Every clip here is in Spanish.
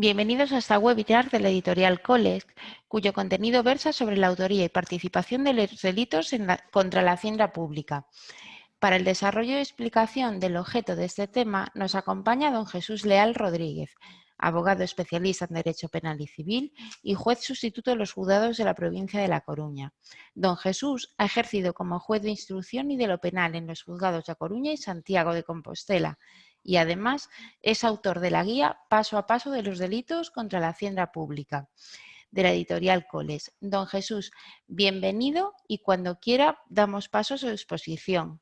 Bienvenidos a esta webinar de la editorial Coles, cuyo contenido versa sobre la autoría y participación de los delitos contra la hacienda pública. Para el desarrollo y explicación del objeto de este tema nos acompaña don Jesús Leal Rodríguez, abogado especialista en Derecho Penal y Civil y juez sustituto de los juzgados de la provincia de La Coruña. Don Jesús ha ejercido como juez de instrucción y de lo penal en los juzgados de A Coruña y Santiago de Compostela, y además es autor de la guía Paso a Paso de los delitos contra la hacienda pública, de la editorial Coles. Don Jesús, bienvenido y cuando quiera damos paso a su exposición.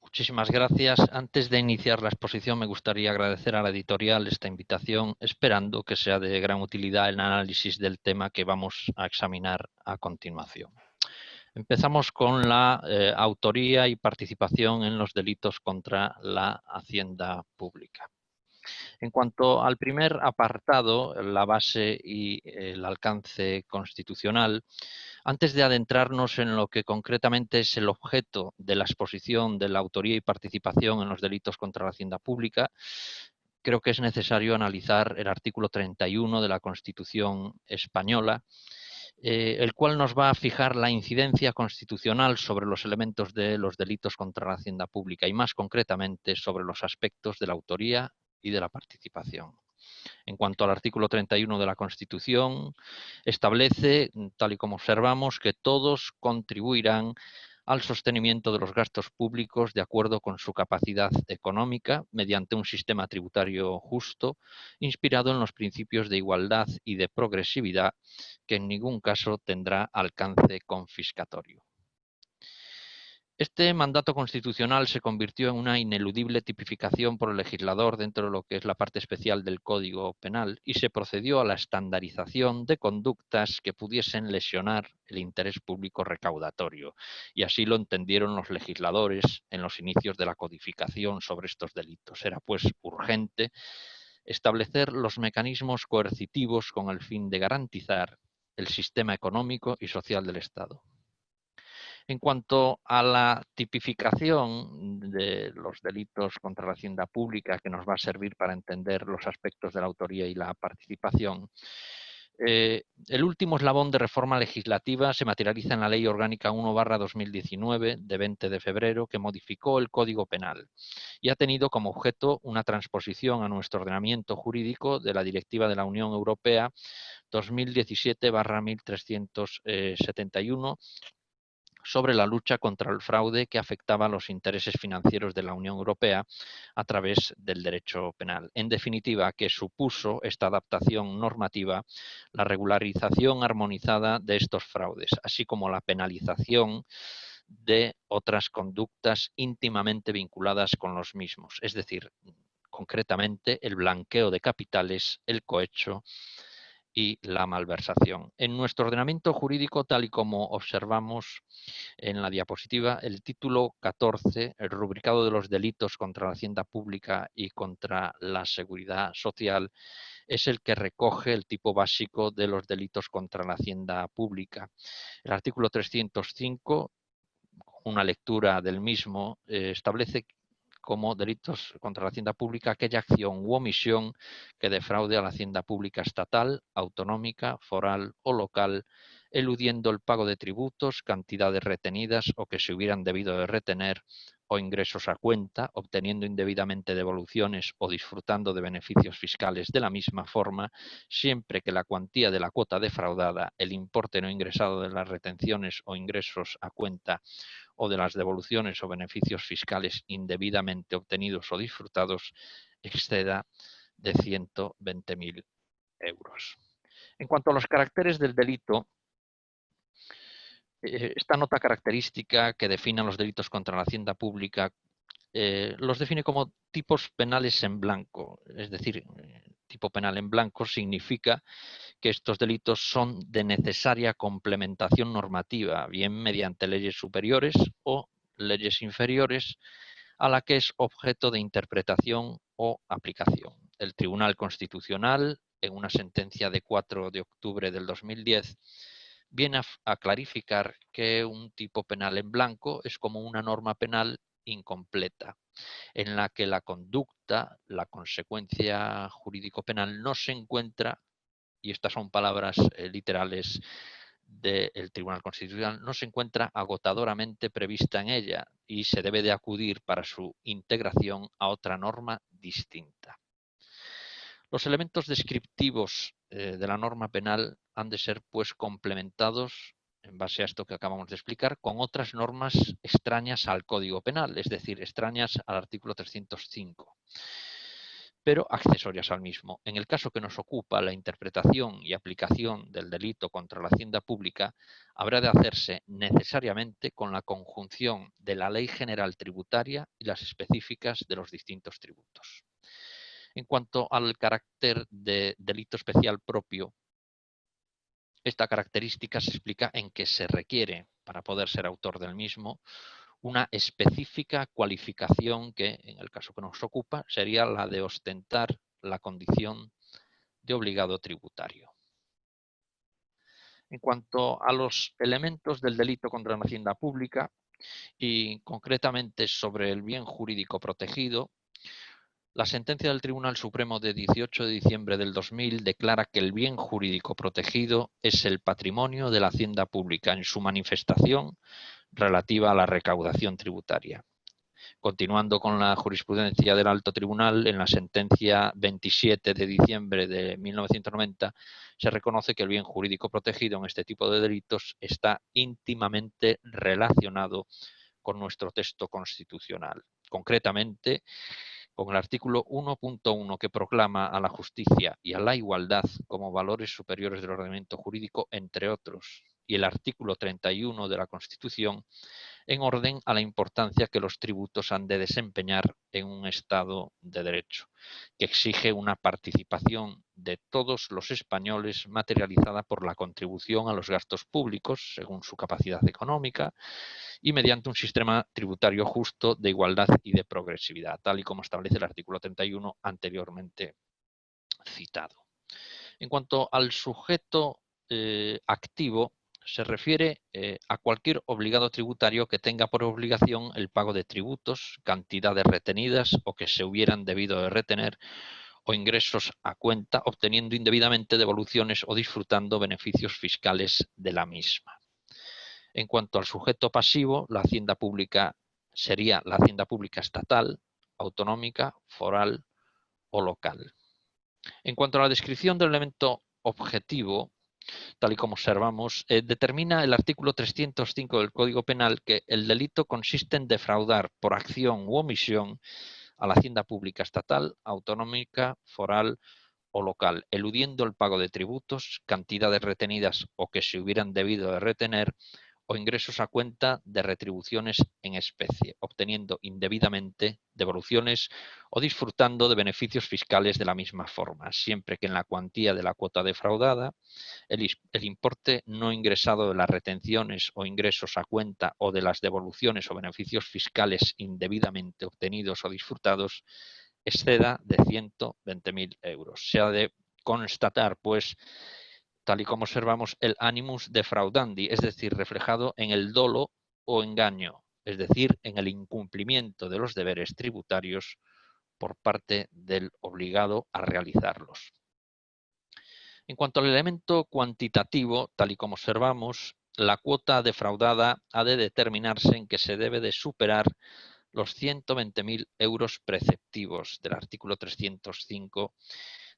Muchísimas gracias. Antes de iniciar la exposición me gustaría agradecer a la editorial esta invitación, esperando que sea de gran utilidad el análisis del tema que vamos a examinar a continuación. Empezamos con la autoría y participación en los delitos contra la hacienda pública. En cuanto al primer apartado, la base y el alcance constitucional, antes de adentrarnos en lo que concretamente es el objeto de la exposición de la autoría y participación en los delitos contra la hacienda pública, creo que es necesario analizar el artículo 31 de la Constitución española, el cual nos va a fijar la incidencia constitucional sobre los elementos de los delitos contra la hacienda pública y más concretamente sobre los aspectos de la autoría y de la participación. En cuanto al artículo 31 de la Constitución, establece, tal y como observamos, que todos contribuirán al sostenimiento de los gastos públicos de acuerdo con su capacidad económica mediante un sistema tributario justo, inspirado en los principios de igualdad y de progresividad, que en ningún caso tendrá alcance confiscatorio. Este mandato constitucional se convirtió en una ineludible tipificación por el legislador dentro de lo que es la parte especial del Código Penal y se procedió a la estandarización de conductas que pudiesen lesionar el interés público recaudatorio. Y así lo entendieron los legisladores en los inicios de la codificación sobre estos delitos. Era pues urgente establecer los mecanismos coercitivos con el fin de garantizar el sistema económico y social del Estado. En cuanto a la tipificación de los delitos contra la hacienda pública, que nos va a servir para entender los aspectos de la autoría y la participación, el último eslabón de reforma legislativa se materializa en la Ley Orgánica 1/2019 de 20 de febrero que modificó el Código Penal y ha tenido como objeto una transposición a nuestro ordenamiento jurídico de la Directiva de la Unión Europea 2017/1371 sobre la lucha contra el fraude que afectaba a los intereses financieros de la Unión Europea a través del derecho penal. En definitiva, que supuso esta adaptación normativa la regularización armonizada de estos fraudes, así como la penalización de otras conductas íntimamente vinculadas con los mismos, es decir, concretamente el blanqueo de capitales, el cohecho y la malversación. En nuestro ordenamiento jurídico, tal y como observamos en la diapositiva, el título 14, el rubricado de los delitos contra la hacienda pública y contra la seguridad social, es el que recoge el tipo básico de los delitos contra la hacienda pública. El artículo 305, una lectura del mismo, establece como delitos contra la hacienda pública aquella acción u omisión que defraude a la hacienda pública estatal, autonómica, foral o local, eludiendo el pago de tributos, cantidades retenidas o que se hubieran debido de retener, o ingresos a cuenta, obteniendo indebidamente devoluciones o disfrutando de beneficios fiscales de la misma forma, siempre que la cuantía de la cuota defraudada, el importe no ingresado de las retenciones o ingresos a cuenta o de las devoluciones o beneficios fiscales indebidamente obtenidos o disfrutados exceda de 120.000 euros. En cuanto a los caracteres del delito, esta nota característica que define los delitos contra la hacienda pública los define como tipos penales en blanco, es decir, tipo penal en blanco significa que estos delitos son de necesaria complementación normativa, bien mediante leyes superiores o leyes inferiores, a la que es objeto de interpretación o aplicación. El Tribunal Constitucional, en una sentencia de 4 de octubre del 2010, viene a clarificar que un tipo penal en blanco es como una norma penal incompleta, en la que la conducta, la consecuencia jurídico-penal no se encuentra, y estas son palabras literales del Tribunal Constitucional, no se encuentra agotadoramente prevista en ella y se debe de acudir para su integración a otra norma distinta. Los elementos descriptivos de la norma penal han de ser pues complementados en base a esto que acabamos de explicar, con otras normas extrañas al Código Penal, es decir, extrañas al artículo 305, pero accesorias al mismo. En el caso que nos ocupa, la interpretación y aplicación del delito contra la hacienda pública habrá de hacerse necesariamente con la conjunción de la Ley General Tributaria y las específicas de los distintos tributos. En cuanto al carácter de delito especial propio, esta característica se explica en que se requiere, para poder ser autor del mismo, una específica cualificación que, en el caso que nos ocupa, sería la de ostentar la condición de obligado tributario. En cuanto a los elementos del delito contra la hacienda pública, y concretamente sobre el bien jurídico protegido, la sentencia del Tribunal Supremo de 18 de diciembre del 2000 declara que el bien jurídico protegido es el patrimonio de la hacienda pública en su manifestación relativa a la recaudación tributaria. Continuando con la jurisprudencia del Alto Tribunal, en la sentencia 27 de diciembre de 1990 se reconoce que el bien jurídico protegido en este tipo de delitos está íntimamente relacionado con nuestro texto constitucional. Concretamente, con el artículo 1.1 que proclama a la justicia y a la igualdad como valores superiores del ordenamiento jurídico, entre otros, y el artículo 31 de la Constitución, en orden a la importancia que los tributos han de desempeñar en un Estado de Derecho, que exige una participación de todos los españoles materializada por la contribución a los gastos públicos, según su capacidad económica, y mediante un sistema tributario justo, de igualdad y de progresividad, tal y como establece el artículo 31 anteriormente citado. En cuanto al sujeto activo, se refiere a cualquier obligado tributario que tenga por obligación el pago de tributos, cantidades retenidas o que se hubieran debido de retener, o ingresos a cuenta, obteniendo indebidamente devoluciones o disfrutando beneficios fiscales de la misma. En cuanto al sujeto pasivo, la hacienda pública sería la hacienda pública estatal, autonómica, foral o local. En cuanto a la descripción del elemento objetivo, tal y como observamos, determina el artículo 305 del Código Penal que el delito consiste en defraudar por acción u omisión a la hacienda pública estatal, autonómica, foral o local, eludiendo el pago de tributos, cantidades retenidas o que se hubieran debido de retener, o ingresos a cuenta de retribuciones en especie, obteniendo indebidamente devoluciones o disfrutando de beneficios fiscales de la misma forma, siempre que en la cuantía de la cuota defraudada el importe no ingresado de las retenciones o ingresos a cuenta o de las devoluciones o beneficios fiscales indebidamente obtenidos o disfrutados exceda de 120.000 euros. Se ha de constatar, pues, tal y como observamos, el animus defraudandi, es decir, reflejado en el dolo o engaño, es decir, en el incumplimiento de los deberes tributarios por parte del obligado a realizarlos. En cuanto al elemento cuantitativo, tal y como observamos, la cuota defraudada ha de determinarse en que se debe de superar los 120.000 euros preceptivos del artículo 305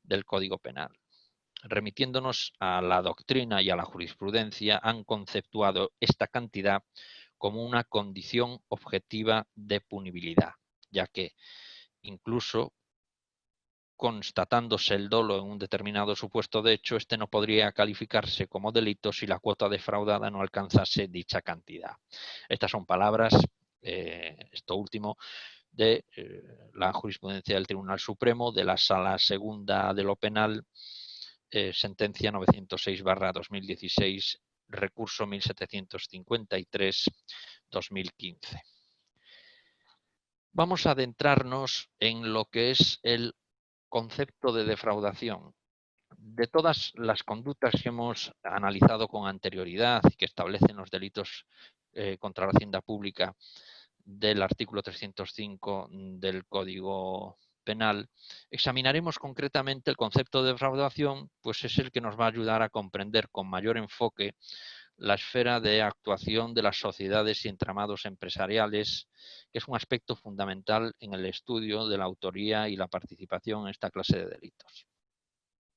del Código Penal. Remitiéndonos a la doctrina y a la jurisprudencia, han conceptuado esta cantidad como una condición objetiva de punibilidad, ya que incluso constatándose el dolo en un determinado supuesto de hecho, este no podría calificarse como delito si la cuota defraudada no alcanzase dicha cantidad. Estas son palabras, esto último, de la jurisprudencia del Tribunal Supremo, de la Sala Segunda de lo Penal, sentencia 906/2016, recurso 1753/2015. Vamos a adentrarnos en lo que es el concepto de defraudación. De todas las conductas que hemos analizado con anterioridad y que establecen los delitos contra la hacienda pública del artículo 305 del Código Penal, examinaremos concretamente el concepto de defraudación, pues es el que nos va a ayudar a comprender con mayor enfoque la esfera de actuación de las sociedades y entramados empresariales, que es un aspecto fundamental en el estudio de la autoría y la participación en esta clase de delitos.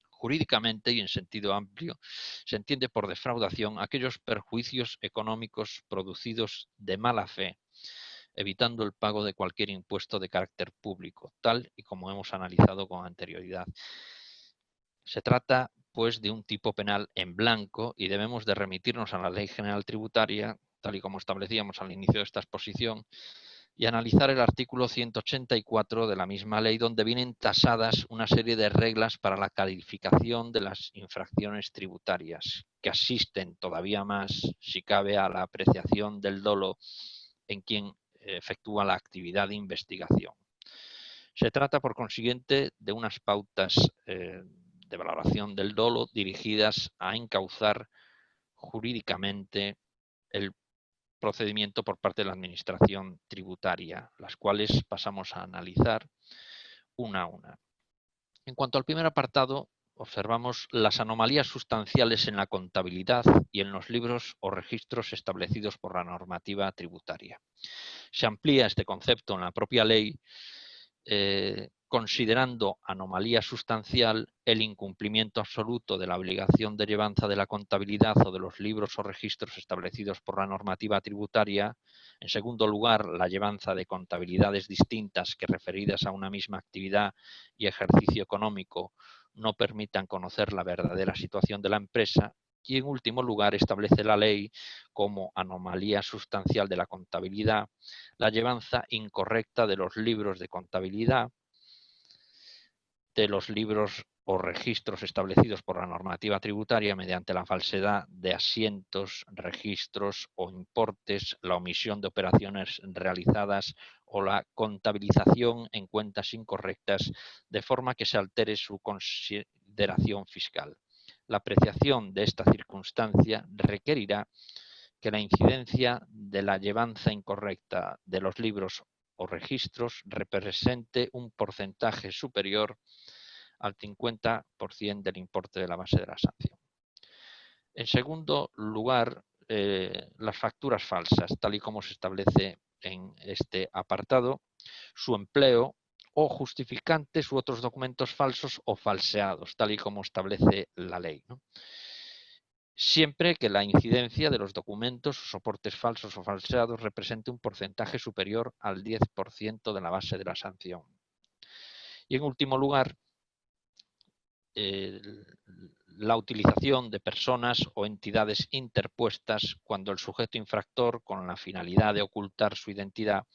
Jurídicamente y en sentido amplio, se entiende por defraudación aquellos perjuicios económicos producidos de mala fe, evitando el pago de cualquier impuesto de carácter público, tal y como hemos analizado con anterioridad. Se trata, pues, de un tipo penal en blanco y debemos de remitirnos a la Ley General Tributaria, tal y como establecíamos al inicio de esta exposición, y analizar el artículo 184 de la misma ley, donde vienen tasadas una serie de reglas para la calificación de las infracciones tributarias, que asisten todavía más, si cabe, a la apreciación del dolo en quien efectúa la actividad de investigación. Se trata, por consiguiente, de unas pautas de valoración del dolo dirigidas a encauzar jurídicamente el procedimiento por parte de la Administración tributaria, las cuales pasamos a analizar una a una. En cuanto al primer apartado, observamos las anomalías sustanciales en la contabilidad y en los libros o registros establecidos por la normativa tributaria. Se amplía este concepto en la propia ley, considerando anomalía sustancial el incumplimiento absoluto de la obligación de llevanza de la contabilidad o de los libros o registros establecidos por la normativa tributaria. En segundo lugar, la llevanza de contabilidades distintas que, referidas a una misma actividad y ejercicio económico, no permitan conocer la verdadera situación de la empresa. Y en último lugar, establece la ley como anomalía sustancial de la contabilidad la llevanza incorrecta de los libros de contabilidad, de los libros o registros establecidos por la normativa tributaria mediante la falsedad de asientos, registros o importes, la omisión de operaciones realizadas o la contabilización en cuentas incorrectas, de forma que se altere su consideración fiscal. La apreciación de esta circunstancia requerirá que la incidencia de la llevanza incorrecta de los libros o registros represente un porcentaje superior al 50% del importe de la base de la sanción. En segundo lugar, las facturas falsas, tal y como se establece en este apartado, su empleo o justificantes u otros documentos falsos o falseados, tal y como establece la ley, ¿no? Siempre que la incidencia de los documentos o soportes falsos o falseados represente un porcentaje superior al 10% de la base de la sanción. Y en último lugar, la utilización de personas o entidades interpuestas cuando el sujeto infractor, con la finalidad de ocultar su identidad,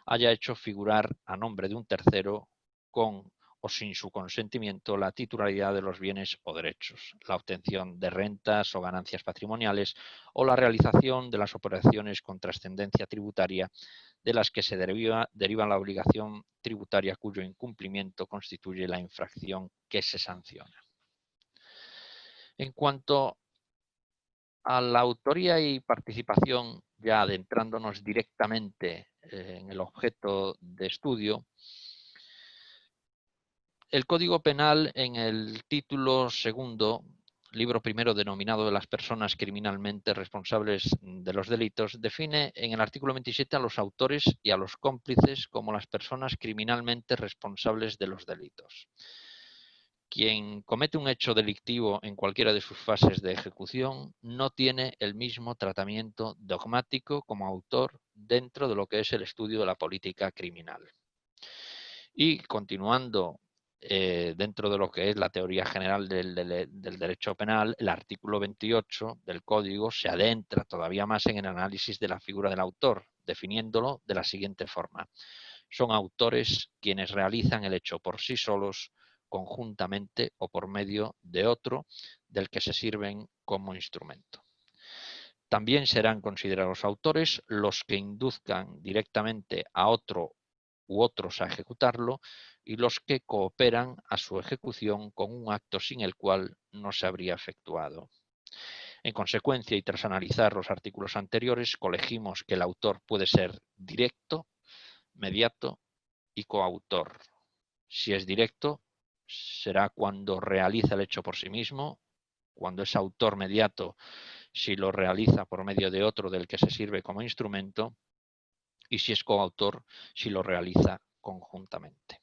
haya hecho figurar a nombre de un tercero con o sin su consentimiento la titularidad de los bienes o derechos, la obtención de rentas o ganancias patrimoniales o la realización de las operaciones con trascendencia tributaria de las que se deriva la obligación tributaria cuyo incumplimiento constituye la infracción que se sanciona. En cuanto a la autoría y participación, ya adentrándonos directamente en el objeto de estudio, el Código Penal, en el título segundo, libro primero denominado de las personas criminalmente responsables de los delitos, define en el artículo 27 a los autores y a los cómplices como las personas criminalmente responsables de los delitos. Quien comete un hecho delictivo en cualquiera de sus fases de ejecución no tiene el mismo tratamiento dogmático como autor dentro de lo que es el estudio de la política criminal. Y continuando dentro de lo que es la teoría general del derecho penal, el artículo 28 del Código se adentra todavía más en el análisis de la figura del autor, definiéndolo de la siguiente forma. Son autores quienes realizan el hecho por sí solos, conjuntamente o por medio de otro del que se sirven como instrumento. También serán considerados autores los que induzcan directamente a otro u otros a ejecutarlo y los que cooperan a su ejecución con un acto sin el cual no se habría efectuado. En consecuencia, y tras analizar los artículos anteriores, colegimos que el autor puede ser directo, mediato y coautor. Si es directo, será cuando realiza el hecho por sí mismo; cuando es autor mediato, si lo realiza por medio de otro del que se sirve como instrumento; y si es coautor, si lo realiza conjuntamente.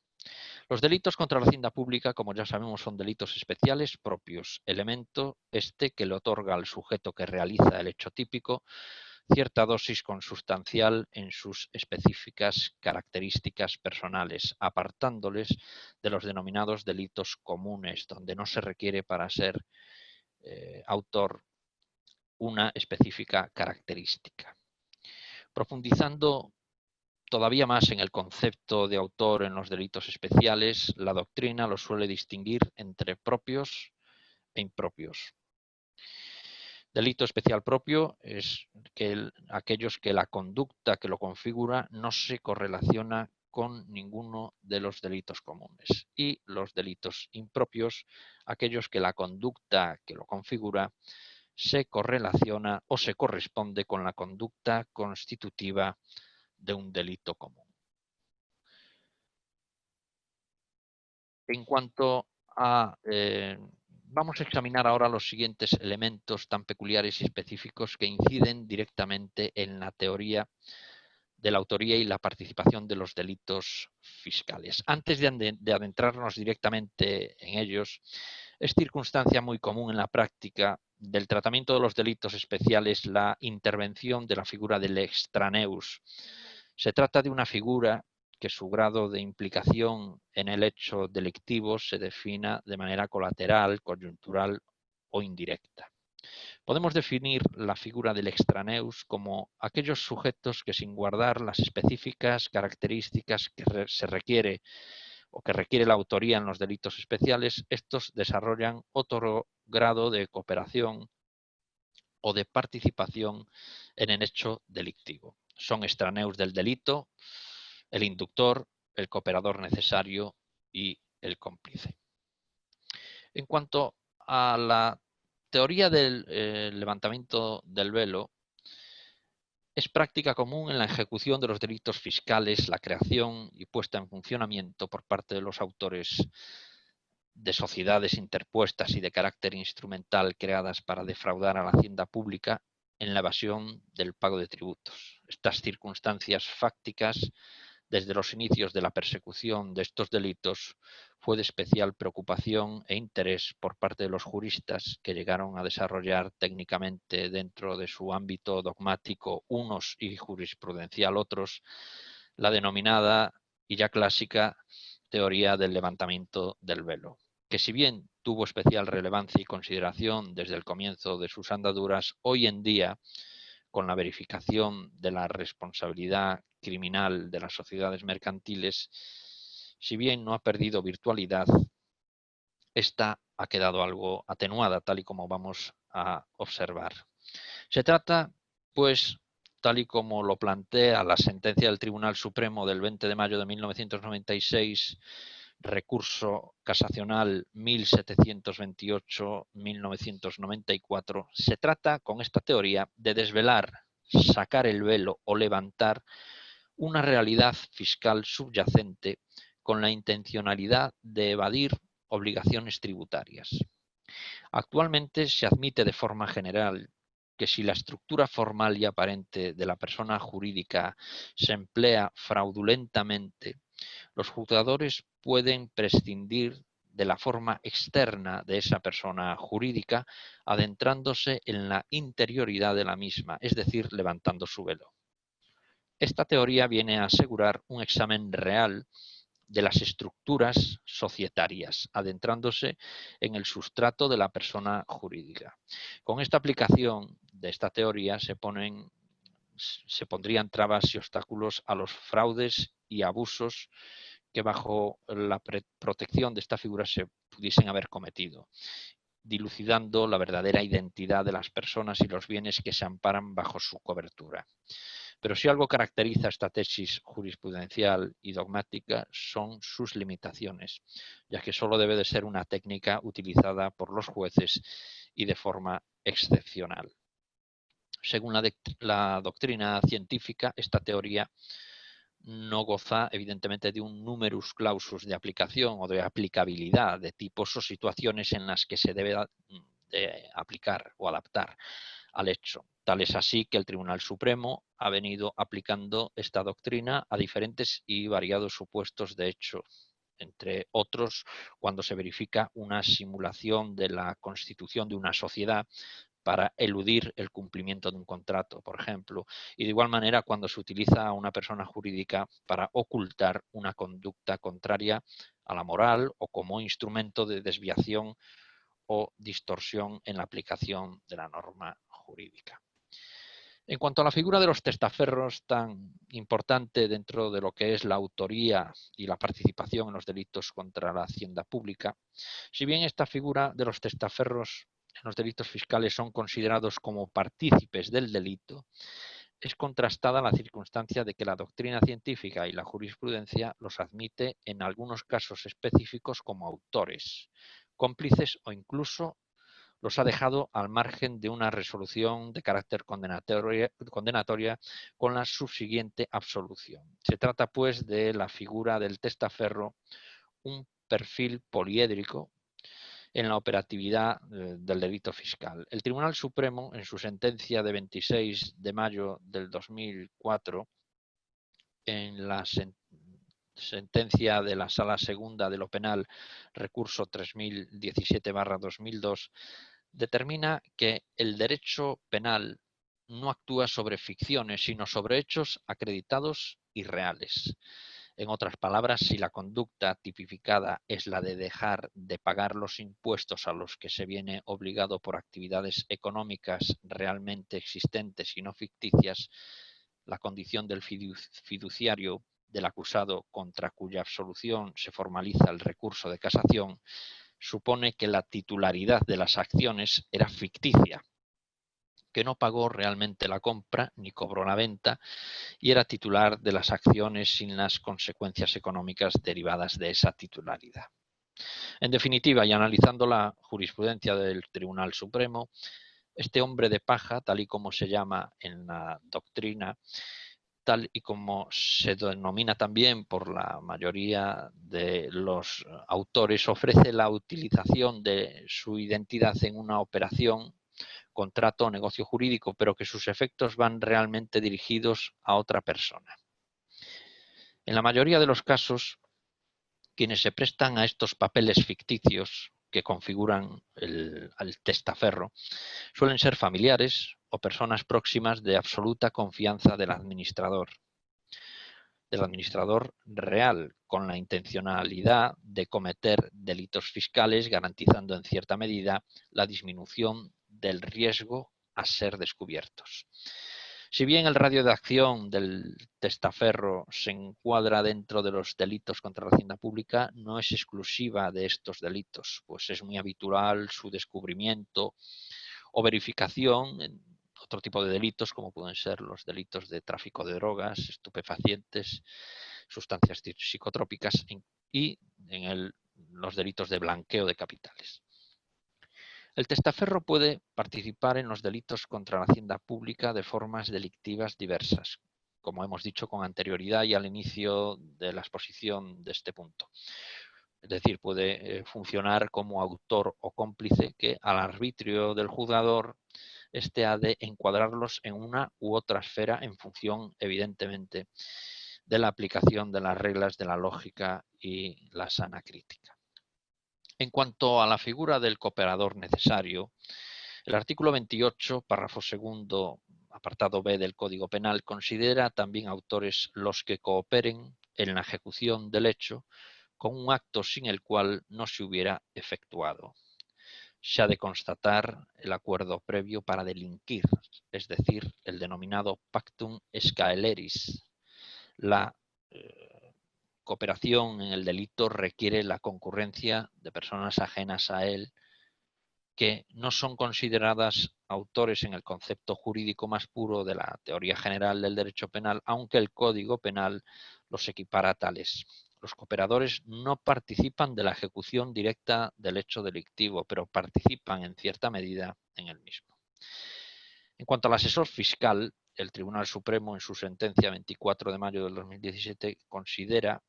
Los delitos contra la hacienda pública, como ya sabemos, son delitos especiales propios, elemento este que le otorga al sujeto que realiza el hecho típico cierta dosis consustancial en sus específicas características personales, apartándoles de los denominados delitos comunes, donde no se requiere para ser autor una específica característica. Profundizando todavía más en el concepto de autor en los delitos especiales, la doctrina los suele distinguir entre propios e impropios. Delito especial propio es aquellos que la conducta que lo configura no se correlaciona con ninguno de los delitos comunes. Y los delitos impropios, aquellos que la conducta que lo configura se correlaciona o se corresponde con la conducta constitutiva de un delito común. En cuanto a... vamos a examinar ahora los siguientes elementos tan peculiares y específicos que inciden directamente en la teoría de la autoría y la participación de los delitos fiscales. Antes de adentrarnos directamente en ellos, es circunstancia muy común en la práctica del tratamiento de los delitos especiales la intervención de la figura del extraneus. Se trata de una figura que su grado de implicación en el hecho delictivo se defina de manera colateral, coyuntural o indirecta. Podemos definir la figura del extraneus como aquellos sujetos que, sin guardar las específicas características que se requiere o que requiere la autoría en los delitos especiales, estos desarrollan otro grado de cooperación o de participación en el hecho delictivo. Son extraneus del delito el inductor, el cooperador necesario y el cómplice. En cuanto a la teoría del levantamiento del velo, es práctica común en la ejecución de los delitos fiscales la creación y puesta en funcionamiento por parte de los autores de sociedades interpuestas y de carácter instrumental creadas para defraudar a la hacienda pública en la evasión del pago de tributos. Estas circunstancias fácticas, desde los inicios de la persecución de estos delitos, fue de especial preocupación e interés por parte de los juristas, que llegaron a desarrollar técnicamente dentro de su ámbito dogmático unos y jurisprudencial otros, la denominada y ya clásica teoría del levantamiento del velo, que si bien tuvo especial relevancia y consideración desde el comienzo de sus andaduras, hoy en día, con la verificación de la responsabilidad criminal de las sociedades mercantiles, si bien no ha perdido virtualidad, esta ha quedado algo atenuada, tal y como vamos a observar. Se trata, pues, tal y como lo plantea la sentencia del Tribunal Supremo del 20 de mayo de 1996, recurso casacional 1728-1994, se trata, con esta teoría, de desvelar, sacar el velo o levantar una realidad fiscal subyacente con la intencionalidad de evadir obligaciones tributarias. Actualmente se admite de forma general que si la estructura formal y aparente de la persona jurídica se emplea fraudulentamente, los juzgadores pueden prescindir de la forma externa de esa persona jurídica, adentrándose en la interioridad de la misma, es decir, levantando su velo. Esta teoría viene a asegurar un examen real de las estructuras societarias, adentrándose en el sustrato de la persona jurídica. Con esta aplicación de esta teoría se pondrían trabas y obstáculos a los fraudes y abusos que bajo la protección de esta figura se pudiesen haber cometido, dilucidando la verdadera identidad de las personas y los bienes que se amparan bajo su cobertura. Pero si algo caracteriza esta tesis jurisprudencial y dogmática son sus limitaciones, ya que solo debe de ser una técnica utilizada por los jueces y de forma excepcional. Según la doctrina científica, esta teoría no goza evidentemente de un numerus clausus de aplicación o de aplicabilidad de tipos o situaciones en las que se debe de aplicar o adaptar al hecho. Tal es así que el Tribunal Supremo ha venido aplicando esta doctrina a diferentes y variados supuestos de hecho, entre otros cuando se verifica una simulación de la constitución de una sociedad para eludir el cumplimiento de un contrato, por ejemplo, y de igual manera cuando se utiliza a una persona jurídica para ocultar una conducta contraria a la moral o como instrumento de desviación o distorsión en la aplicación de la norma jurídica. En cuanto a la figura de los testaferros, tan importante dentro de lo que es la autoría y la participación en los delitos contra la hacienda pública, si bien esta figura de los testaferros en los delitos fiscales son considerados como partícipes del delito, es contrastada la circunstancia de que la doctrina científica y la jurisprudencia los admite en algunos casos específicos como autores, cómplices o incluso los ha dejado al margen de una resolución de carácter condenatoria con la subsiguiente absolución. Se trata, pues, de la figura del testaferro, un perfil poliédrico en la operatividad del delito fiscal. El Tribunal Supremo, en su sentencia de 26 de mayo del 2004, en la sentencia de la Sala Segunda de lo Penal, recurso 3017/2002, determina que el derecho penal no actúa sobre ficciones, sino sobre hechos acreditados y reales. En otras palabras, si la conducta tipificada es la de dejar de pagar los impuestos a los que se viene obligado por actividades económicas realmente existentes y no ficticias, la condición del fiduciario del acusado contra cuya absolución se formaliza el recurso de casación supone que la titularidad de las acciones era ficticia, que no pagó realmente la compra ni cobró la venta y era titular de las acciones sin las consecuencias económicas derivadas de esa titularidad. En definitiva, y analizando la jurisprudencia del Tribunal Supremo, este hombre de paja, tal y como se llama en la doctrina, tal y como se denomina también por la mayoría de los autores, ofrece la utilización de su identidad en una operación, contrato o negocio jurídico, pero que sus efectos van realmente dirigidos a otra persona. En la mayoría de los casos, quienes se prestan a estos papeles ficticios que configuran al testaferro suelen ser familiares o personas próximas de absoluta confianza del administrador real, con la intencionalidad de cometer delitos fiscales, garantizando en cierta medida la disminución del riesgo a ser descubiertos. Si bien el radio de acción del testaferro se encuadra dentro de los delitos contra la hacienda pública, no es exclusiva de estos delitos, pues es muy habitual su descubrimiento o verificación en otro tipo de delitos, como pueden ser los delitos de tráfico de drogas, estupefacientes, sustancias psicotrópicas y en los delitos de blanqueo de capitales. El testaferro puede participar en los delitos contra la hacienda pública de formas delictivas diversas, como hemos dicho con anterioridad y al inicio de la exposición de este punto. Es decir, puede funcionar como autor o cómplice que al arbitrio del juzgador este ha de encuadrarlos en una u otra esfera en función, evidentemente, de la aplicación de las reglas de la lógica y la sana crítica. En cuanto a la figura del cooperador necesario, el artículo 28, párrafo segundo, apartado B del Código Penal, considera también autores los que cooperen en la ejecución del hecho con un acto sin el cual no se hubiera efectuado. Se ha de constatar el acuerdo previo para delinquir, es decir, el denominado pactum scaeleris. La cooperación en el delito requiere la concurrencia de personas ajenas a él que no son consideradas autores en el concepto jurídico más puro de la teoría general del derecho penal, aunque el Código Penal los equipara a tales. Los cooperadores no participan de la ejecución directa del hecho delictivo, pero participan en cierta medida en el mismo. En cuanto al asesor fiscal, el Tribunal Supremo, en su sentencia 24 de mayo del 2017, considera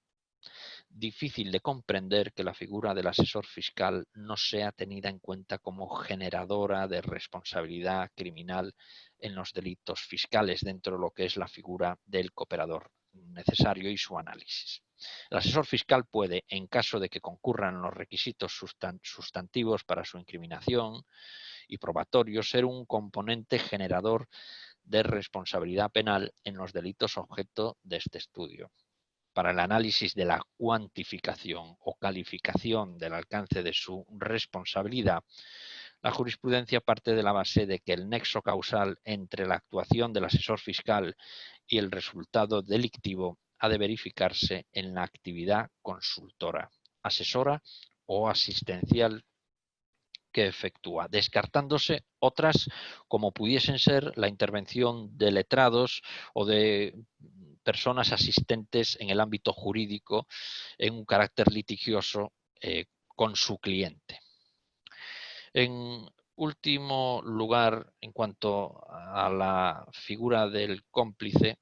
difícil de comprender que la figura del asesor fiscal no sea tenida en cuenta como generadora de responsabilidad criminal en los delitos fiscales dentro de lo que es la figura del cooperador necesario y su análisis. El asesor fiscal puede, en caso de que concurran los requisitos sustantivos para su incriminación y probatorio, ser un componente generador de responsabilidad penal en los delitos objeto de este estudio. Para el análisis de la cuantificación o calificación del alcance de su responsabilidad, la jurisprudencia parte de la base de que el nexo causal entre la actuación del asesor fiscal y el resultado delictivo ha de verificarse en la actividad consultora, asesora o asistencial que efectúa, descartándose otras como pudiesen ser la intervención de letrados o de personas asistentes en el ámbito jurídico en un carácter litigioso con su cliente. En último lugar, en cuanto a la figura del cómplice,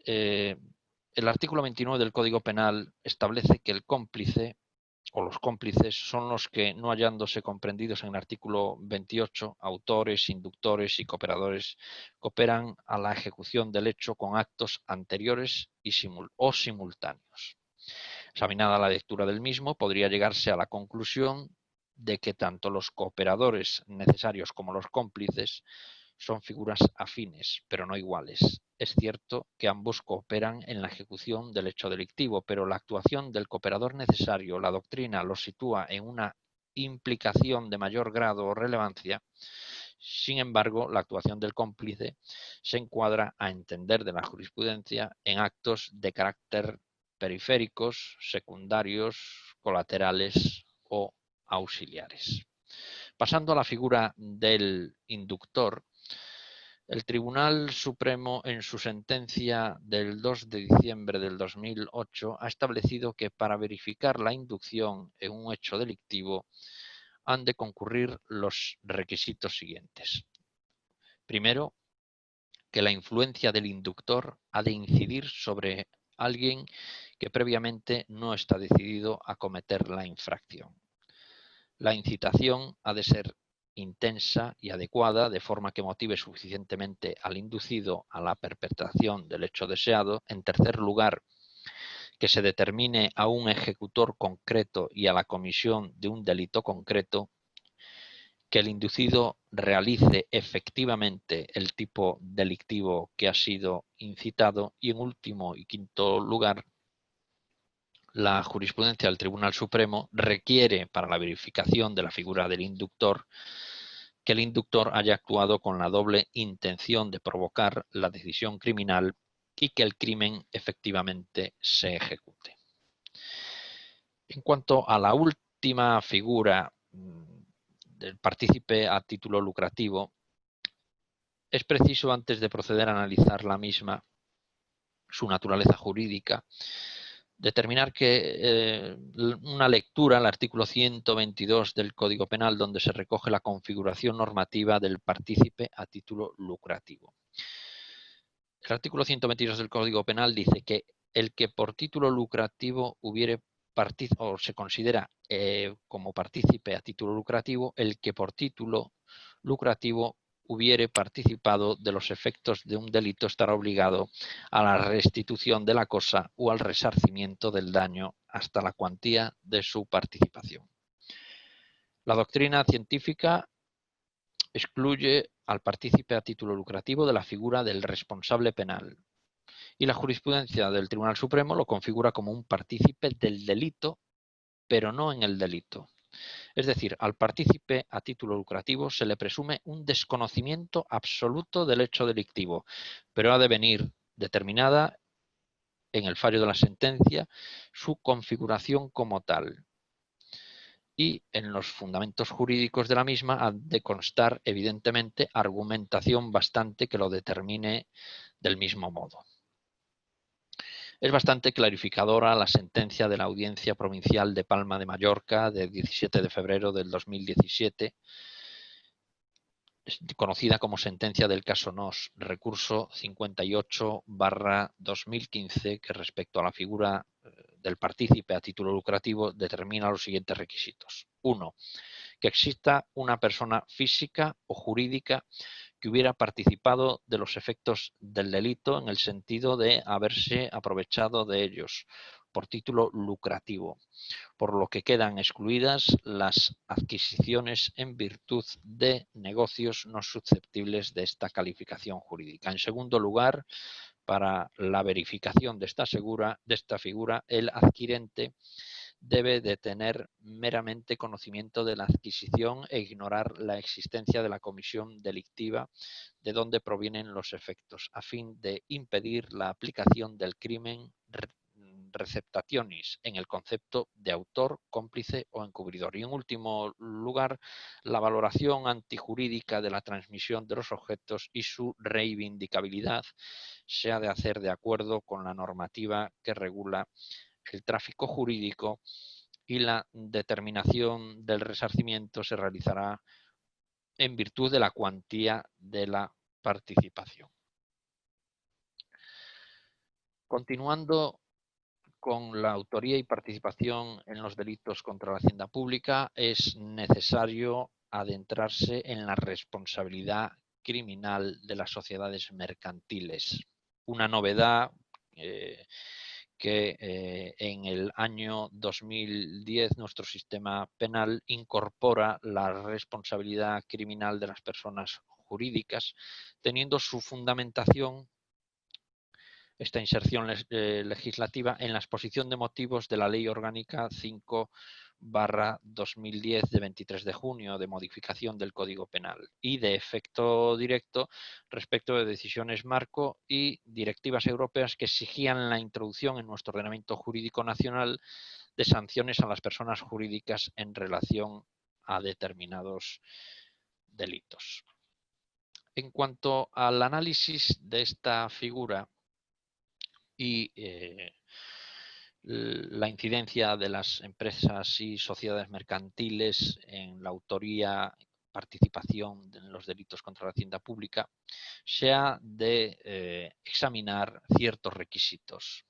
el artículo 29 del Código Penal establece que el cómplice o los cómplices son los que, no hallándose comprendidos en el artículo 28, autores, inductores y cooperadores, cooperan a la ejecución del hecho con actos anteriores o simultáneos. Examinada la lectura del mismo, podría llegarse a la conclusión de que tanto los cooperadores necesarios como los cómplices son figuras afines, pero no iguales. Es cierto que ambos cooperan en la ejecución del hecho delictivo, pero la actuación del cooperador necesario, la doctrina los sitúa en una implicación de mayor grado o relevancia. Sin embargo, la actuación del cómplice se encuadra, a entender de la jurisprudencia, en actos de carácter periféricos, secundarios, colaterales o auxiliares. Pasando a la figura del inductor, el Tribunal Supremo, en su sentencia del 2 de diciembre del 2008, ha establecido que para verificar la inducción en un hecho delictivo han de concurrir los requisitos siguientes. Primero, que la influencia del inductor ha de incidir sobre alguien que previamente no está decidido a cometer la infracción. La incitación ha de ser intensa y adecuada, de forma que motive suficientemente al inducido a la perpetración del hecho deseado. En tercer lugar, que se determine a un ejecutor concreto y a la comisión de un delito concreto, que el inducido realice efectivamente el tipo delictivo que ha sido incitado y, en último y quinto lugar, la jurisprudencia del Tribunal Supremo requiere, para la verificación de la figura del inductor, que el inductor haya actuado con la doble intención de provocar la decisión criminal y que el crimen efectivamente se ejecute. En cuanto a la última figura del partícipe a título lucrativo, es preciso, antes de proceder a analizar la misma, su naturaleza jurídica, determinar que una lectura al artículo 122 del Código Penal, donde se recoge la configuración normativa del partícipe a título lucrativo. El artículo 122 del Código Penal dice que el que por título lucrativo hubiere o se considera como partícipe a título lucrativo el que por título lucrativo hubiere participado de los efectos de un delito estará obligado a la restitución de la cosa o al resarcimiento del daño hasta la cuantía de su participación. La doctrina científica excluye al partícipe a título lucrativo de la figura del responsable penal y la jurisprudencia del Tribunal Supremo lo configura como un partícipe del delito, pero no en el delito. Es decir, al partícipe a título lucrativo se le presume un desconocimiento absoluto del hecho delictivo, pero ha de venir determinada en el fallo de la sentencia su configuración como tal. Y en los fundamentos jurídicos de la misma ha de constar, evidentemente, argumentación bastante que lo determine del mismo modo. Es bastante clarificadora la sentencia de la Audiencia Provincial de Palma de Mallorca del 17 de febrero del 2017, conocida como sentencia del caso Nos, recurso 58/2015, que respecto a la figura del partícipe a título lucrativo determina los siguientes requisitos. 1. Que exista una persona física o jurídica que hubiera participado de los efectos del delito en el sentido de haberse aprovechado de ellos por título lucrativo, por lo que quedan excluidas las adquisiciones en virtud de negocios no susceptibles de esta calificación jurídica. En segundo lugar, para la verificación de esta figura, el adquirente debe de tener meramente conocimiento de la adquisición e ignorar la existencia de la comisión delictiva de donde provienen los efectos, a fin de impedir la aplicación del crimen receptationis en el concepto de autor, cómplice o encubridor. Y en último lugar, la valoración antijurídica de la transmisión de los objetos y su reivindicabilidad se ha de hacer de acuerdo con la normativa que regula el tráfico jurídico, y la determinación del resarcimiento se realizará en virtud de la cuantía de la participación. Continuando con la autoría y participación en los delitos contra la hacienda pública, es necesario adentrarse en la responsabilidad criminal de las sociedades mercantiles. Una novedad que en el año 2010 nuestro sistema penal incorpora la responsabilidad criminal de las personas jurídicas, teniendo su fundamentación esta inserción legislativa en la exposición de motivos de la Ley Orgánica 5/2010 de 23 de junio de modificación del Código Penal y de efecto directo respecto de decisiones marco y directivas europeas que exigían la introducción en nuestro ordenamiento jurídico nacional de sanciones a las personas jurídicas en relación a determinados delitos. En cuanto al análisis de esta figura y la incidencia de las empresas y sociedades mercantiles en la autoría, participación en los delitos contra la hacienda pública, se ha de examinar ciertos requisitos.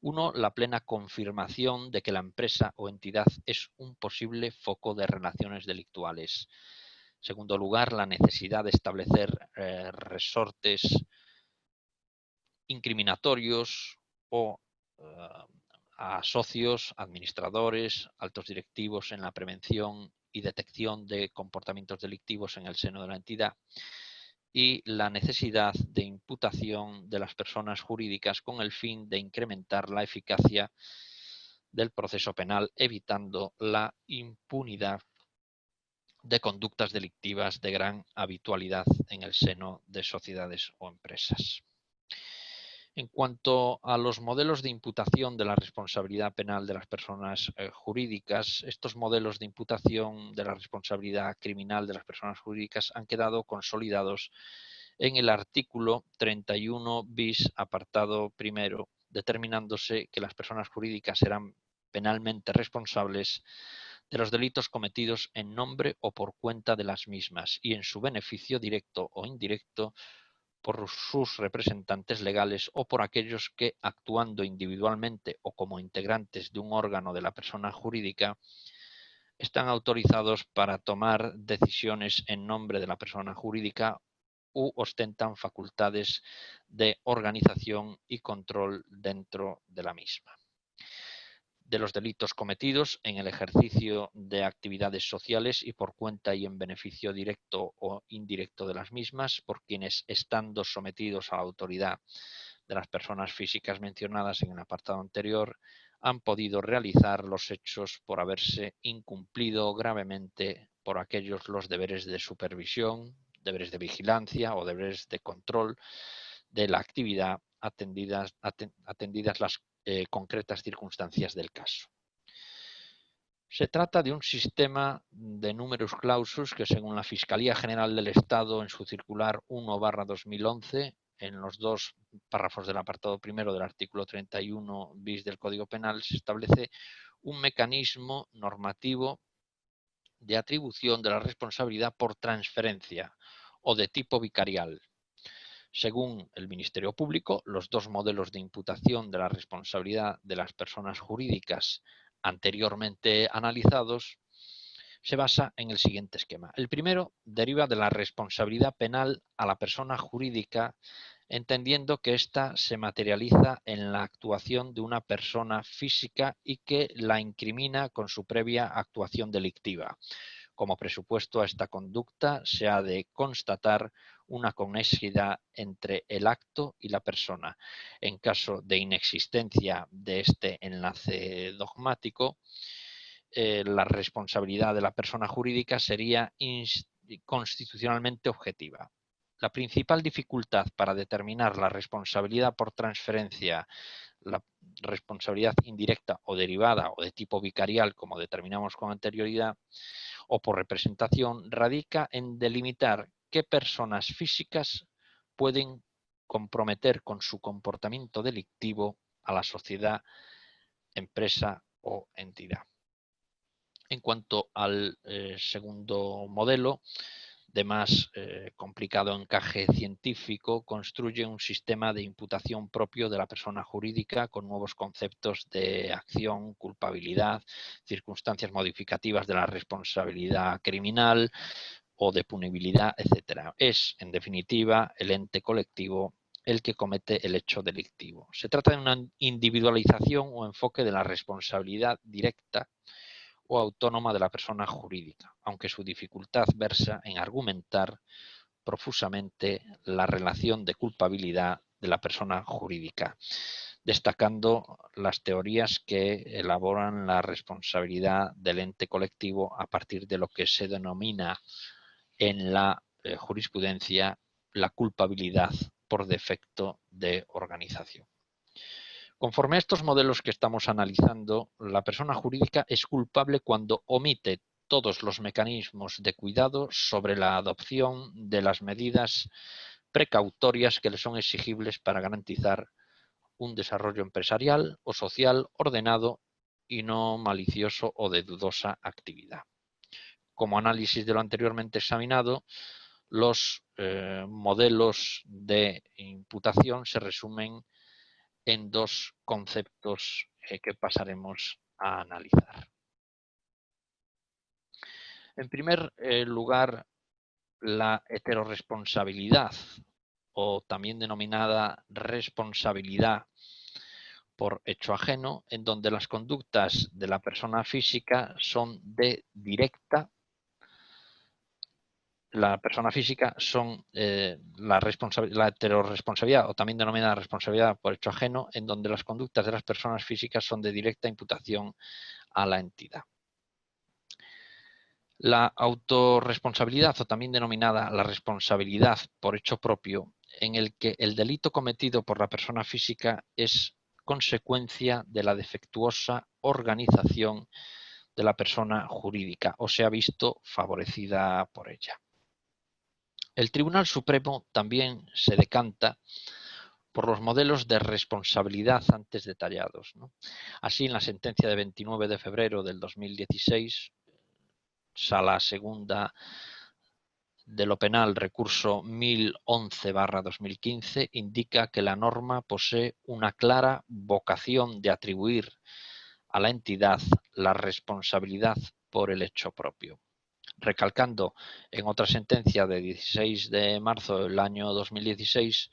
Uno, la plena confirmación de que la empresa o entidad es un posible foco de relaciones delictuales. En segundo lugar, la necesidad de establecer resortes incriminatorios o a socios, administradores, altos directivos en la prevención y detección de comportamientos delictivos en el seno de la entidad, y la necesidad de imputación de las personas jurídicas con el fin de incrementar la eficacia del proceso penal, evitando la impunidad de conductas delictivas de gran habitualidad en el seno de sociedades o empresas. En cuanto a los modelos de imputación de la responsabilidad penal de las personas jurídicas, estos modelos de imputación de la responsabilidad criminal de las personas jurídicas han quedado consolidados en el artículo 31 bis, apartado primero, determinándose que las personas jurídicas serán penalmente responsables de los delitos cometidos en nombre o por cuenta de las mismas y en su beneficio directo o indirecto por sus representantes legales o por aquellos que, actuando individualmente o como integrantes de un órgano de la persona jurídica, están autorizados para tomar decisiones en nombre de la persona jurídica u ostentan facultades de organización y control dentro de la misma. De los delitos cometidos en el ejercicio de actividades sociales y por cuenta y en beneficio directo o indirecto de las mismas, por quienes, estando sometidos a la autoridad de las personas físicas mencionadas en el apartado anterior, han podido realizar los hechos por haberse incumplido gravemente por aquellos los deberes de supervisión, deberes de vigilancia o deberes de control de la actividad, atendidas las concretas circunstancias del caso. Se trata de un sistema de numerus clausus que, según la Fiscalía General del Estado en su circular 1/2011, en los dos párrafos del apartado primero del artículo 31 bis del Código Penal, se establece un mecanismo normativo de atribución de la responsabilidad por transferencia o de tipo vicarial. Según el Ministerio Público, los dos modelos de imputación de la responsabilidad de las personas jurídicas anteriormente analizados se basa en el siguiente esquema. El primero deriva de la responsabilidad penal a la persona jurídica, entendiendo que ésta se materializa en la actuación de una persona física y que la incrimina con su previa actuación delictiva. Como presupuesto a esta conducta se ha de constatar una conexidad entre el acto y la persona. En caso de inexistencia de este enlace dogmático, la responsabilidad de la persona jurídica sería constitucionalmente objetiva. La principal dificultad para determinar la responsabilidad por transferencia, la responsabilidad indirecta o derivada o de tipo vicarial, como determinamos con anterioridad, o por representación, radica en delimitar qué personas físicas pueden comprometer con su comportamiento delictivo a la sociedad, empresa o entidad. En cuanto al segundo modelo, de más complicado encaje científico, construye un sistema de imputación propio de la persona jurídica con nuevos conceptos de acción, culpabilidad, circunstancias modificativas de la responsabilidad criminal o de punibilidad, etc. Es, en definitiva, el ente colectivo el que comete el hecho delictivo. Se trata de una individualización o enfoque de la responsabilidad directa o autónoma de la persona jurídica, aunque su dificultad versa en argumentar profusamente la relación de culpabilidad de la persona jurídica, destacando las teorías que elaboran la responsabilidad del ente colectivo a partir de lo que se denomina en la jurisprudencia la culpabilidad por defecto de organización. Conforme a estos modelos que estamos analizando, la persona jurídica es culpable cuando omite todos los mecanismos de cuidado sobre la adopción de las medidas precautorias que le son exigibles para garantizar un desarrollo empresarial o social ordenado y no malicioso o de dudosa actividad. Como análisis de lo anteriormente examinado, los modelos de imputación se resumen en dos conceptos que pasaremos a analizar. En primer lugar, la heterorresponsabilidad, o también denominada responsabilidad por hecho ajeno, en donde las conductas de la persona física son de directa. La persona física son la heterorresponsabilidad, o también denominada responsabilidad por hecho ajeno, en donde las conductas de las personas físicas son de directa imputación a la entidad. La autorresponsabilidad, o también denominada la responsabilidad por hecho propio, en el que el delito cometido por la persona física es consecuencia de la defectuosa organización de la persona jurídica o se ha visto favorecida por ella. El Tribunal Supremo también se decanta por los modelos de responsabilidad antes detallados, ¿no? Así, en la sentencia de 29 de febrero del 2016, Sala Segunda de lo Penal, recurso 1011/2015, indica que la norma posee una clara vocación de atribuir a la entidad la responsabilidad por el hecho propio, recalcando en otra sentencia de 16 de marzo del año 2016,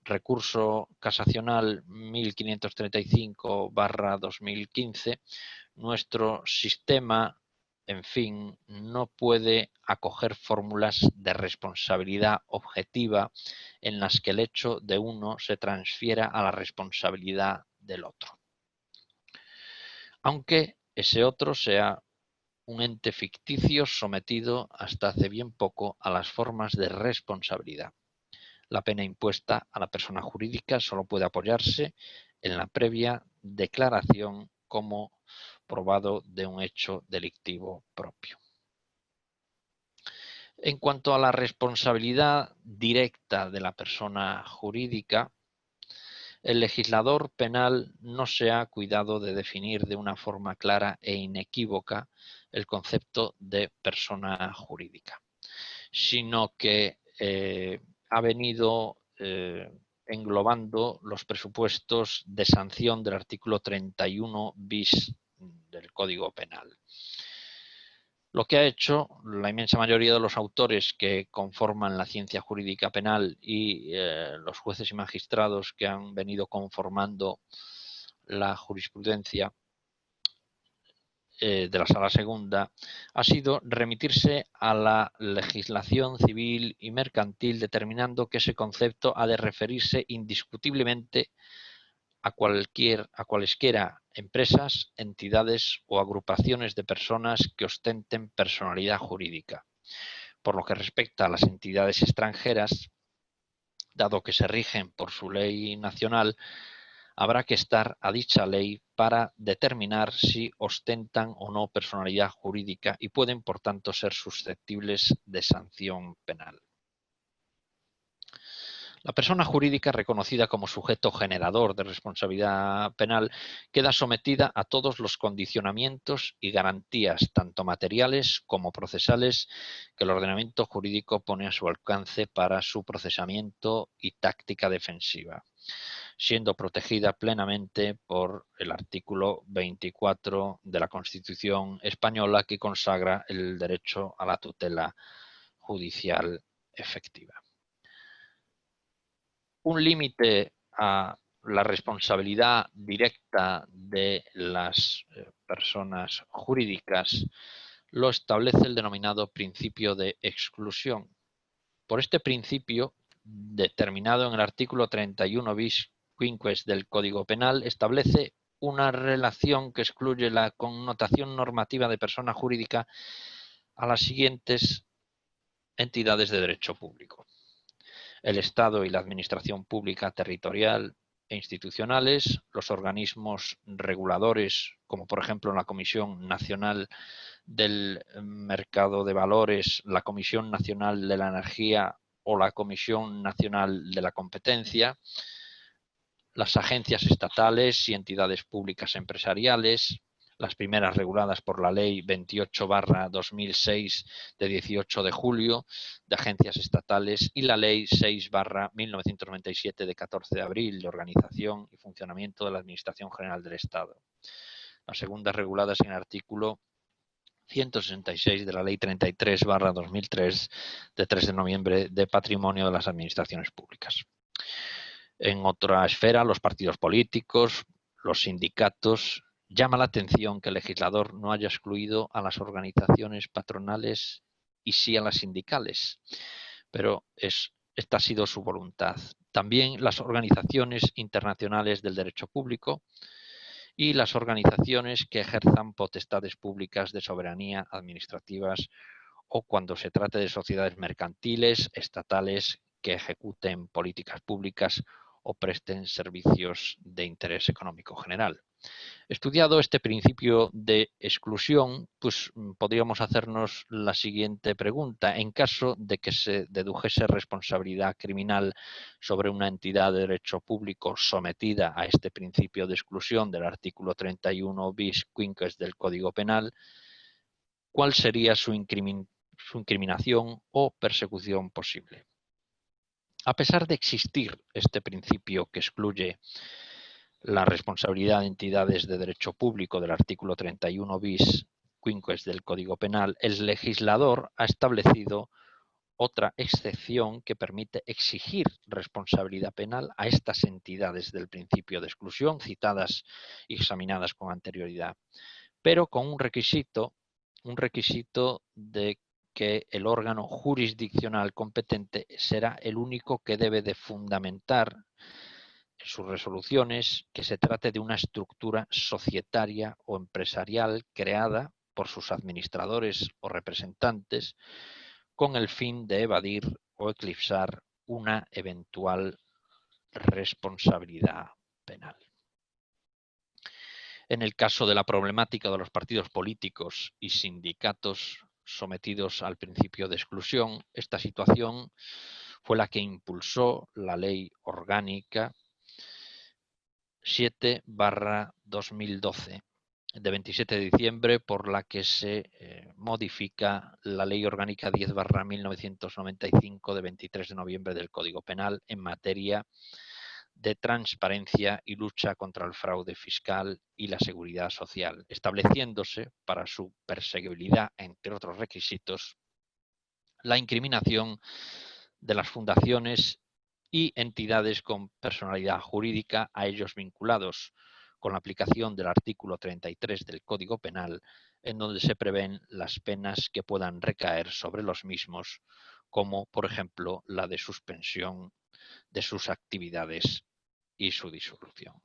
recurso casacional 1535/2015, nuestro sistema, en fin, no puede acoger fórmulas de responsabilidad objetiva en las que el hecho de uno se transfiera a la responsabilidad del otro, aunque ese otro sea un ente ficticio sometido hasta hace bien poco a las formas de responsabilidad. La pena impuesta a la persona jurídica solo puede apoyarse en la previa declaración como probado de un hecho delictivo propio. En cuanto a la responsabilidad directa de la persona jurídica, el legislador penal no se ha cuidado de definir de una forma clara e inequívoca el concepto de persona jurídica, sino que ha venido englobando los presupuestos de sanción del artículo 31 bis del Código Penal. Lo que ha hecho la inmensa mayoría de los autores que conforman la ciencia jurídica penal y los jueces y magistrados que han venido conformando la jurisprudencia de la Sala Segunda ha sido remitirse a la legislación civil y mercantil, determinando que ese concepto ha de referirse indiscutiblemente a cualesquiera empresas, entidades o agrupaciones de personas que ostenten personalidad jurídica. Por lo que respecta a las entidades extranjeras, dado que se rigen por su ley nacional, habrá que estar a dicha ley para determinar si ostentan o no personalidad jurídica y pueden, por tanto, ser susceptibles de sanción penal. La persona jurídica reconocida como sujeto generador de responsabilidad penal queda sometida a todos los condicionamientos y garantías, tanto materiales como procesales, que el ordenamiento jurídico pone a su alcance para su procesamiento y táctica defensiva, siendo protegida plenamente por el artículo 24 de la Constitución española, que consagra el derecho a la tutela judicial efectiva. Un límite a la responsabilidad directa de las personas jurídicas lo establece el denominado principio de exclusión. Por este principio, determinado en el artículo 31 bis quinques del Código Penal, establece una relación que excluye la connotación normativa de persona jurídica a las siguientes entidades de derecho público: el Estado y la Administración Pública Territorial e institucionales, los organismos reguladores, como por ejemplo la Comisión Nacional del Mercado de Valores, la Comisión Nacional de la Energía o la Comisión Nacional de la Competencia, las agencias estatales y entidades públicas empresariales, las primeras reguladas por la Ley 28/2006 de 18 de julio de agencias estatales y la Ley 6/1997 de 14 de abril de organización y funcionamiento de la Administración General del Estado. Las segundas reguladas en el artículo 166 de la Ley 33/2003 de 3 de noviembre de Patrimonio de las Administraciones Públicas. En otra esfera, los partidos políticos, los sindicatos. Llama la atención que el legislador no haya excluido a las organizaciones patronales y sí a las sindicales, pero esta ha sido su voluntad. También las organizaciones internacionales del derecho público y las organizaciones que ejerzan potestades públicas de soberanía administrativas, o cuando se trate de sociedades mercantiles, estatales, que ejecuten políticas públicas o presten servicios de interés económico general. Estudiado este principio de exclusión, pues podríamos hacernos la siguiente pregunta. En caso de que se dedujese responsabilidad criminal sobre una entidad de derecho público sometida a este principio de exclusión del artículo 31 bis quinques del Código Penal, ¿cuál sería su incriminación o persecución posible? A pesar de existir este principio que excluye la responsabilidad de entidades de derecho público del artículo 31 bis quinques del Código Penal, el legislador ha establecido otra excepción que permite exigir responsabilidad penal a estas entidades del principio de exclusión citadas y examinadas con anterioridad, pero con un requisito de que el órgano jurisdiccional competente será el único que debe de fundamentar en sus resoluciones que se trate de una estructura societaria o empresarial creada por sus administradores o representantes con el fin de evadir o eclipsar una eventual responsabilidad penal. En el caso de la problemática de los partidos políticos y sindicatos sometidos al principio de exclusión, esta situación fue la que impulsó la Ley Orgánica 7/2012, de 27 de diciembre por la que se modifica la Ley Orgánica 10/1995 de 23 de noviembre del Código Penal en materia de transparencia y lucha contra el fraude fiscal y la seguridad social, estableciéndose para su perseguibilidad, entre otros requisitos, la incriminación de las fundaciones y entidades con personalidad jurídica a ellos vinculados, con la aplicación del artículo 33 del Código Penal, en donde se prevén las penas que puedan recaer sobre los mismos, como por ejemplo la de suspensión de sus actividades y su disolución.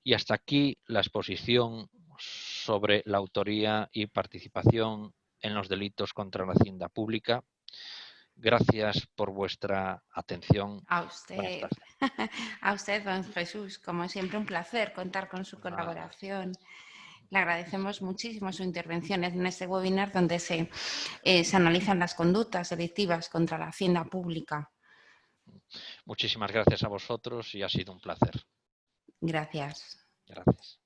Y hasta aquí la exposición sobre la autoría y participación en los delitos contra la hacienda pública. Gracias por vuestra atención. A Buenas usted, tardes. a usted, don Jesús, como siempre un placer contar con su colaboración. Le agradecemos muchísimo su intervención en este webinar donde se analizan las conductas delictivas contra la hacienda pública. Muchísimas gracias a vosotros y ha sido un placer. Gracias. Gracias.